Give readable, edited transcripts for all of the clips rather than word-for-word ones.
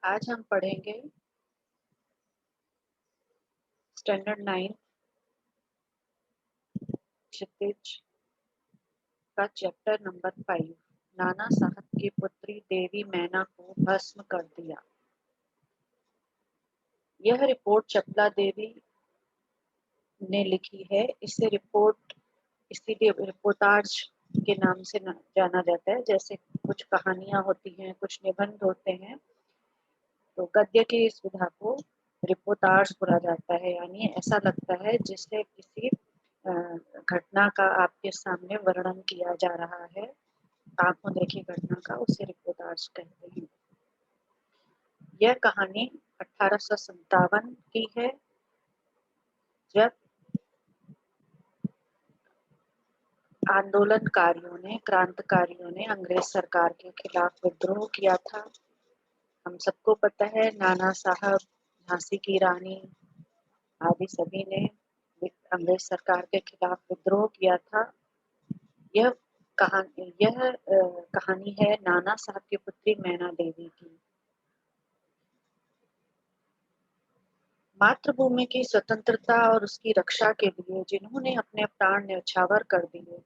आज हम पढ़ेंगे स्टैंडर्ड 9 क्षितिज का चैप्टर नंबर 5। नाना साहब की पुत्री देवी मैना को भस्म कर दिया। यह रिपोर्ट चपला देवी ने लिखी है। इसे रिपोर्ट इसीलिए रिपोर्टाज के नाम से जाना जाता है। जैसे कुछ कहानियां होती हैं, कुछ निबंध होते हैं, तो गद्य की इस विधा को रिपोर्टाज बोला जाता है। यानी ऐसा लगता है जिससे किसी घटना का आपके सामने वर्णन किया जा रहा है, आंखों देखी घटना का, उसे रिपोर्टाज कहते हैं। यह कहानी 1857 की है, जब क्रांतिकारियों ने अंग्रेज सरकार के खिलाफ विद्रोह किया था। हम सबको पता है, नाना साहब, झांसी की रानी आदि सभी ने अंग्रेज सरकार के खिलाफ विद्रोह किया था। यह कहानी है नाना साहब की पुत्री मैना देवी की। मातृभूमि की स्वतंत्रता और उसकी रक्षा के लिए जिन्होंने अपने प्राण न्यौछावर कर दिए,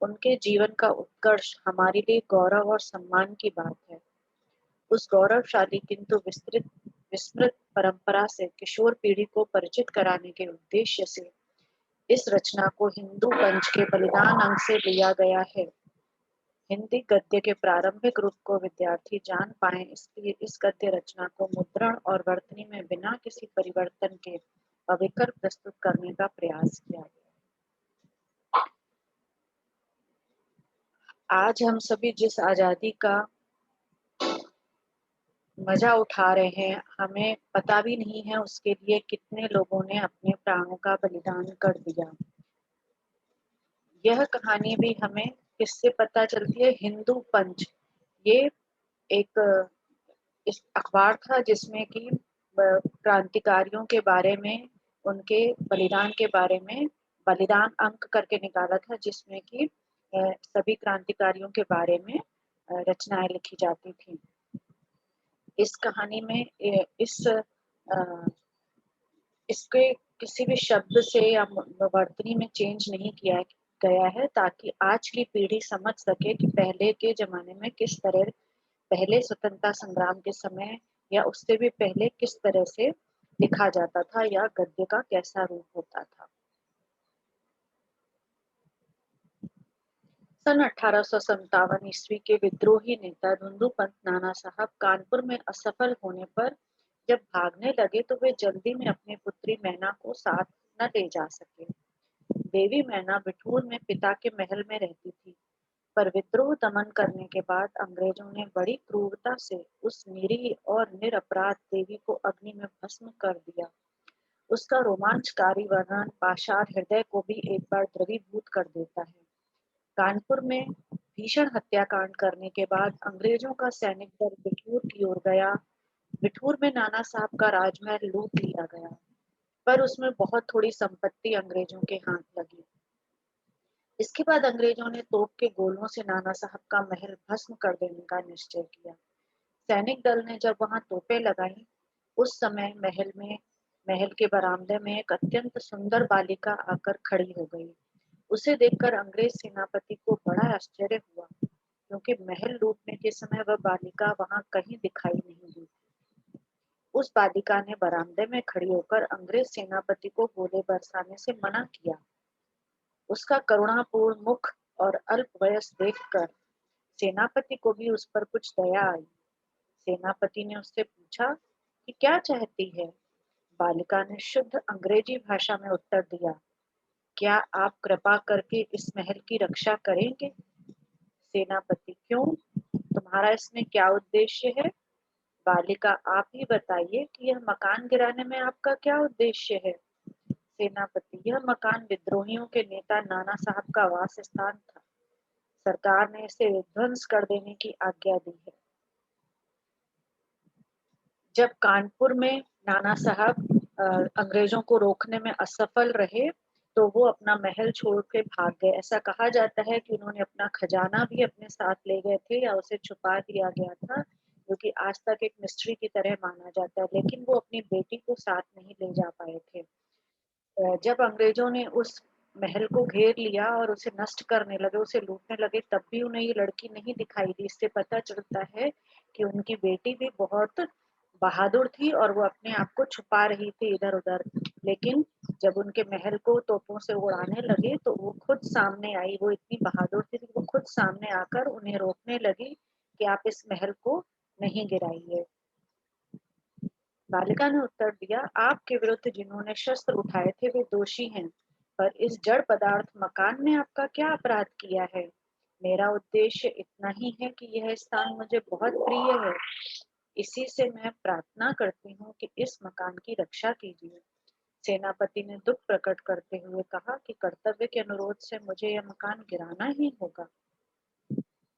उनके जीवन का उत्कर्ष हमारे लिए गौरव और सम्मान की बात है। उस गौरवशाली किंतु विस्मृत परंपरा से किशोर पीढ़ी को परिचित कराने के उद्देश्य से इस रचना को हिंदू पंच के बलिदान अंग से लिया गया है। हिंदी गद्य के प्रारंभिक रूप को विद्यार्थी जान पाएं, इसलिए इस गद्य रचना को मुद्रण और वर्तनी में बिना किसी परिवर्तन के अविकर प्रस्तुत करने का प्रयास किया गया। आज हम सभी जिस आजादी का मजा उठा रहे हैं, हमें पता भी नहीं है उसके लिए कितने लोगों ने अपने प्राणों का बलिदान कर दिया। यह कहानी भी हमें किससे पता चलती है? हिंदू पंच। ये एक इस अखबार था जिसमें कि क्रांतिकारियों के बारे में, उनके बलिदान के बारे में बलिदान अंक करके निकाला था, जिसमें कि सभी क्रांतिकारियों के बारे में रचनाएं लिखी जाती थी। इस कहानी में इसके किसी भी शब्द से या वर्तनी में चेंज नहीं किया गया है, ताकि आज की पीढ़ी समझ सके कि पहले के जमाने में किस तरह, पहले स्वतंत्रता संग्राम के समय या उससे भी पहले किस तरह से लिखा जाता था या गद्य का कैसा रूप होता था। सन 1857 ईस्वी के विद्रोही नेता धुंधु पंत नाना साहब कानपुर में असफल होने पर जब भागने लगे, तो वे जल्दी में अपनी पुत्री मैना को साथ न ले जा सके। देवी मैना बिठूर में पिता के महल में रहती थी, पर विद्रोह दमन करने के बाद अंग्रेजों ने बड़ी क्रूरता से उस निरीह और निरपराध देवी को अग्नि में भस्म कर दिया। उसका रोमांचकारी वर्णन पाषाण हृदय को भी एक बार द्रवीभूत कर देता है। कानपुर में भीषण हत्याकांड करने के बाद अंग्रेजों का सैनिक दल बिठूर की ओर गया। बिठूर में नाना साहब का राजमहल लूट लिया गया, पर उसमें बहुत थोड़ी संपत्ति अंग्रेजों के हाथ लगी। इसके बाद अंग्रेजों ने तोप के गोलों से नाना साहब का महल भस्म कर देने का निश्चय किया। सैनिक दल ने जब वहां तोपें लगाई, उस समय महल के बरामदे में एक अत्यंत सुंदर बालिका आकर खड़ी हो गई। उसे देखकर अंग्रेज सेनापति को बड़ा आश्चर्य हुआ, क्योंकि महल लूटने के समय वह बालिका वहां कहीं दिखाई नहीं दी। उस बालिका ने बरामदे में खड़ी होकर अंग्रेज सेनापति को गोले बरसाने से मना किया। उसका करुणापूर्ण मुख और अल्प वयस देखकर सेनापति को भी उस पर कुछ दया आई। सेनापति ने उससे पूछा कि क्या चाहती है। बालिका ने शुद्ध अंग्रेजी भाषा में उत्तर दिया, क्या आप कृपा करके इस महल की रक्षा करेंगे? सेनापति, क्यों, तुम्हारा इसमें क्या उद्देश्य है? बालिका, आप ही बताइए कि यह मकान गिराने में आपका क्या उद्देश्य है? सेनापति, यह मकान विद्रोहियों के नेता नाना साहब का वास स्थान था। सरकार ने इसे ध्वंस कर देने की आज्ञा दी है। जब कानपुर में नाना साहब अंग्रेजों को रोकने में असफल रहे, तो वो अपना महल छोड़ के भाग गए। ऐसा कहा जाता है कि उन्होंने अपना खजाना भी अपने साथ ले गए थे या उसे छुपा दिया गया था, जो कि आज तक एक मिस्ट्री की तरह माना जाता है, लेकिन वो अपनी बेटी को साथ नहीं ले जा पाए थे। जब अंग्रेजों ने उस महल को घेर लिया और उसे नष्ट करने लगे, उसे लूटने लगे, तब भी उन्हें ये लड़की नहीं दिखाई दी। इससे पता चलता है कि उनकी बेटी भी बहुत बहादुर थी और वो अपने आप को छुपा रही थी इधर-उधर। लेकिन जब उनके महल को तोपों से उड़ाने लगे तो वो खुद सामने आई। वो इतनी बहादुर थी कि वो खुद सामने आकर उन्हें रोकने लगी कि आप इस महल को नहीं गिराइए। बालिका ने उत्तर दिया, आपके विरुद्ध जिन्होंने शस्त्र उठाए थे वे दोषी हैं, पर इस जड़ पदार्थ मकान ने आपका क्या अपराध किया है? मेरा उद्देश्य इतना ही है कि यह स्थान मुझे बहुत प्रिय है। इसी से मैं प्रार्थना करती हूँ कि इस मकान की रक्षा कीजिए। सेनापति ने दुख प्रकट करते हुए कहा कि कर्तव्य के अनुरोध से मुझे यह मकान गिराना ही होगा।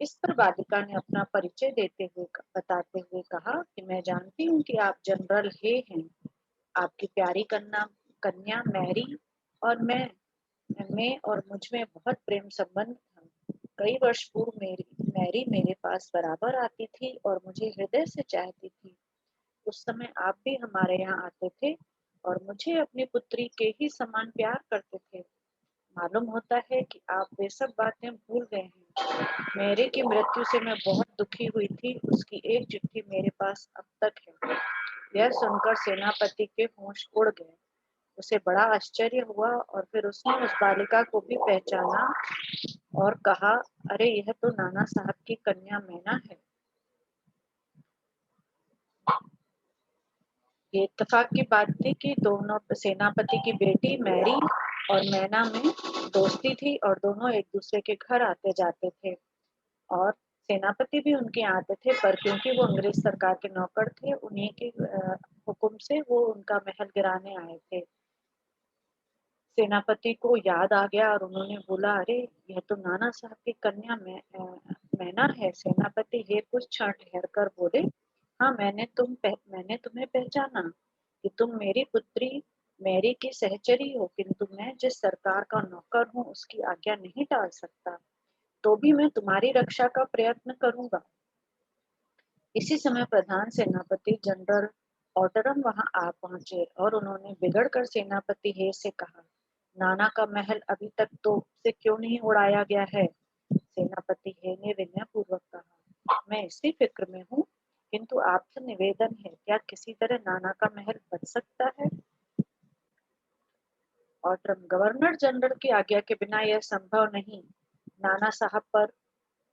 इस पर बालिका ने अपना परिचय बताते हुए कहा कि मैं जानती हूँ कि आप जनरल हे हैं। आपकी प्यारी कन्या मैरी और मैं और मुझ में बहुत प्रेम संबंध था। कई वर्ष पूर्व मैरी मेरे पास बराबर आती थी और मुझे हृदय से चाहती थी। उस समय आप भी हमारे यहाँ आते थे और मुझे अपनी पुत्री के ही समान प्यार करते थे। मालूम होता है कि आप वे सब बातें भूल गए हैं। मेरे की मृत्यु से मैं बहुत दुखी हुई थी। उसकी एक चिट्ठी मेरे पास अब तक है। यह सुनकर सेनापति के होश उड़ गए। उसे बड़ा आश्चर्य हुआ और फिर उसने उस बालिका को भी पहचाना और कहा, अरे यह तो नाना साहब की कन्या मैना है। ये इत्तेफाक की बात थी कि दोनों सेनापति की बेटी मैरी और मैना में दोस्ती थी और दोनों एक दूसरे के घर आते जाते थे और सेनापति भी उनके यहाँ आते थे, पर क्योंकि वो अंग्रेज सरकार के नौकर थे, उन्हीं के हुक्म से वो उनका महल गिराने आए थे। सेनापति को याद आ गया और उन्होंने बोला, अरे यह तो नाना साहब की कन्या मैना है। सेनापति हे कुछ क्षण ठहर कर बोले, हाँ मैंने तुम्हें पहचाना कि तुम मेरी पुत्री मैरी की सहचरी हो, किंतु मैं जिस सरकार का नौकर हूँ उसकी आज्ञा नहीं टाल सकता, तो भी मैं तुम्हारी रक्षा का प्रयत्न करूंगा। इसी समय प्रधान सेनापति जनरल ऑटरम वहां आ पहुंचे और उन्होंने बिगड़कर सेनापति हे से कहा, नाना का महल अभी तक तो से क्यों नहीं उड़ाया गया है? सेनापति हे ने विनय पूर्वक कहा, मैं इसी फिक्र में हूँ, किंतु आपसे निवेदन है, क्या किसी तरह नाना का महल बच सकता है? ऑटरम, गवर्नर जनरल की आज्ञा के बिना यह संभव नहीं। नाना साहब पर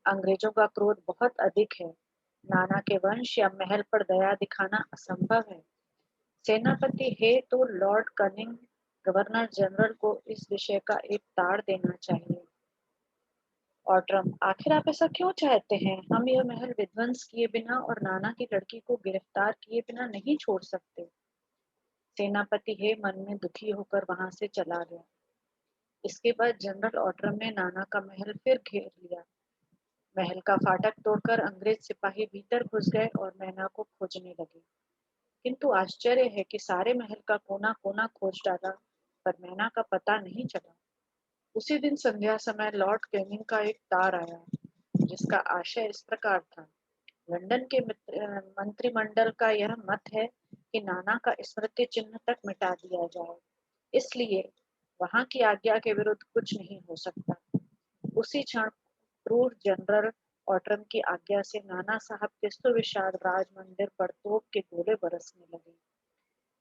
अंग्रेजों का क्रोध बहुत अधिक है। नाना के वंश या महल पर दया दिखाना असंभव है। सेनापति हे तो लॉर्ड कनिंग गवर्नर जनरल को इस विषय का एक ताड़ देना चाहिए। ऑटरम, आखिर आप ऐसा क्यों चाहते हैं? हम यह महल विध्वंस किए बिना और नाना की लड़की को गिरफ्तार किए बिना नहीं छोड़ सकते। सेनापति हे मन में दुखी होकर वहां से चला गया। इसके बाद जनरल ऑटरम ने नाना का महल फिर घेर लिया। महल का फाटक तोड़कर अंग्रेज सिपाही भीतर घुस गए और मैना को खोजने लगे, किंतु आश्चर्य है कि सारे महल का कोना कोना खोज डाला, पर मैना का पता नहीं चला। उसी दिन संध्या समय लॉर्ड कैनिंग का एक तार आया, जिसका आशय इस प्रकार था, लंदन के मंत्रिमंडल का यह मत है कि नाना का स्मृति चिन्ह तक मिटा दिया जाए, इसलिए वहां की आज्ञा के विरुद्ध कुछ नहीं हो सकता। उसी क्षण क्रूर जनरल ऑटरम की आज्ञा से नाना साहब के सुविशाल राज मंदिर पर तोप के गोले बरसने लगे।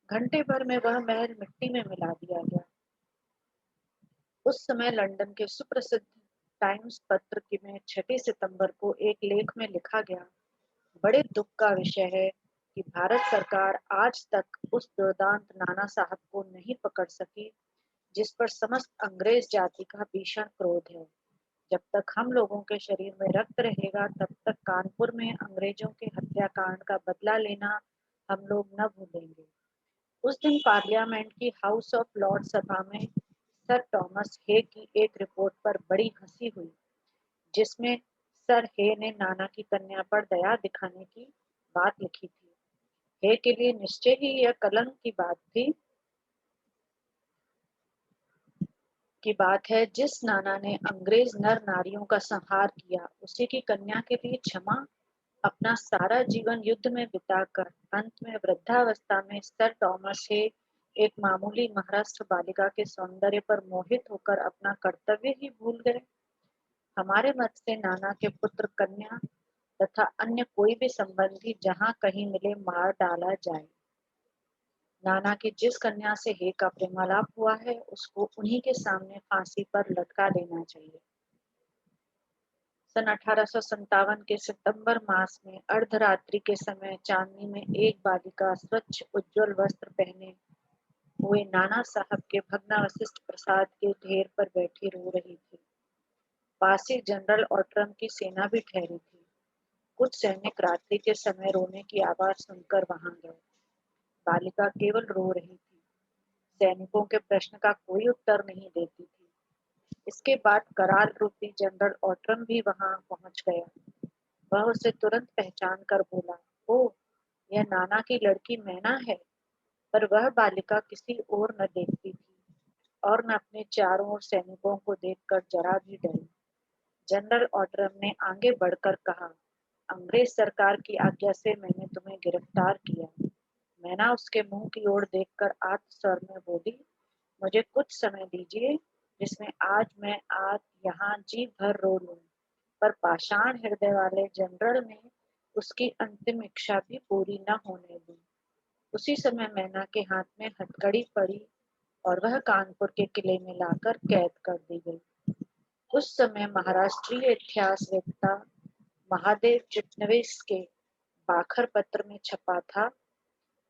घंटे भर में वह महल मिट्टी में मिला दिया गया। उस समय लंदन के सुप्रसिद्ध टाइम्स पत्र की में 6 सितंबर को एक लेख में लिखा गया, बड़े दुख का विषय है कि भारत सरकार आज तक उस दुर्दांत नाना साहब को नहीं पकड़ सकी, जिस पर समस्त अंग्रेज जाति का भीषण क्रोध है। जब तक हम लोगों के शरीर में रक्त रहेगा, तब तक कानपुर में अंग्रेजों के हत्याकांड का बदला लेना हम लोग न भूलेंगे। उस दिन पार्लियामेंट की हाउस ऑफ लॉर्ड सभा में सर थॉमस हे की एक रिपोर्ट पर बड़ी हंसी हुई, जिसमें सर हे ने नाना की कन्या पर दया दिखाने की बात लिखी थी। हे के लिए निश्चय ही यह कलंक की बात है, जिस नाना ने अंग्रेज नर नारियों का संहार किया, उसी की कन्या के लिए क्षमा। अपना सारा जीवन युद्ध में बिताकर अंत में वृद्धावस्था में सर थॉमस हे एक मामूली महाराष्ट्र बालिका के सौंदर्य पर मोहित होकर अपना कर्तव्य ही भूल गए। हमारे मत से नाना के पुत्र कन्या तथा अन्य कोई भी संबंधी जहाँ कहीं मिले मार डाला जाए। नाना की जिस कन्या से हे का प्रेमालाप हुआ है उसको उन्हीं के सामने फांसी पर लटका देना चाहिए। सन 1857 के सितंबर मास में अर्धरात्रि के समय चांदनी में एक बालिका स्वच्छ उज्जवल वस्त्र पहने हुए नाना साहब के भग्नावशिष्ट प्रसाद के ढेर पर बैठी रो रही थी। पास ही जनरल ऑट्रम की सेना भी ठहरी थी। कुछ सैनिक रात्रि के समय रोने की आवाज सुनकर वहां गए। बालिका केवल रो रही थी, सैनिकों के प्रश्न का कोई उत्तर नहीं देती थी। इसके बाद कराल रूपी जनरल ऑट्रम भी वहां पहुंच गया। वह उसे तुरंत पहचान कर बोला, ओ, यह नाना की लड़की मैना है। पर वह बालिका किसी ओर न देखती थी और न अपने चारों ओर सैनिकों को देखकर जरा भी डरी। जनरल ऑट्रम ने आगे बढ़कर कहा, अंग्रेज सरकार की आज्ञा से मैंने तुम्हें गिरफ्तार किया। मैना उसके मुंह की ओर देखकर आर्त स्वर में बोली, मुझे कुछ समय दीजिए जिसमें आज यहाँ जी भर रो लूं। पर पाषाण हृदय वाले जनरल ने उसकी अंतिम इच्छा भी पूरी न होने दी। उसी समय मैना के हाथ में हथकड़ी पड़ी और वह कानपुर के किले में लाकर कैद कर दी गई। उस समय महाराष्ट्रीय इतिहास वेत्ता महादेव चिटनवीस के बाखर पत्र में छपा था,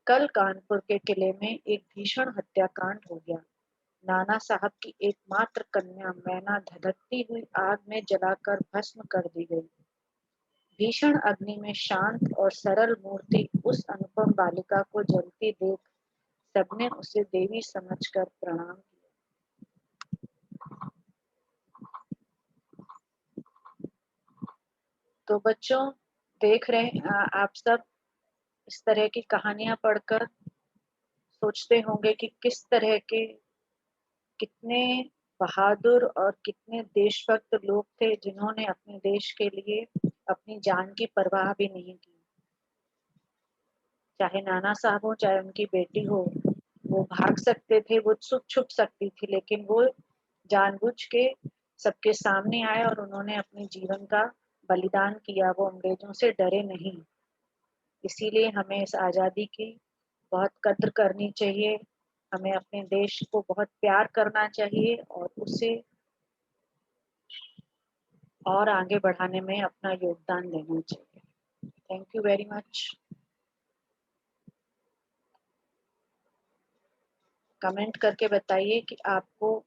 कल कानपुर के किले में एक भीषण हत्याकांड हो गया। नाना साहब की एकमात्र कन्या मैना धधकती हुई आग में जलाकर भस्म कर दी गई। भीषण अग्नि में शांत और सरल मूर्ति उस अनुपम बालिका को जलती देख सबने उसे देवी समझकर प्रणाम किया। तो बच्चों, देख रहे आप सब इस तरह की कहानियां पढ़कर सोचते होंगे कि किस तरह के कितने बहादुर और कितने देशभक्त लोग थे जिन्होंने अपने देश के लिए अपनी जान की परवाह भी नहीं की। चाहे नाना साहब हो चाहे उनकी बेटी हो, वो भाग सकते थे, वो छुप सकती थी, लेकिन वो जानबूझ के सबके सामने आए और उन्होंने अपने जीवन का बलिदान किया। वो अंग्रेजों से डरे नहीं। इसीलिए हमें इस आज़ादी की बहुत कद्र करनी चाहिए। हमें अपने देश को बहुत प्यार करना चाहिए और उसे और आगे बढ़ाने में अपना योगदान देना चाहिए। Thank you very much. Comment करके बताइए कि आपको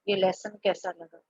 ये लेसन कैसा लगा।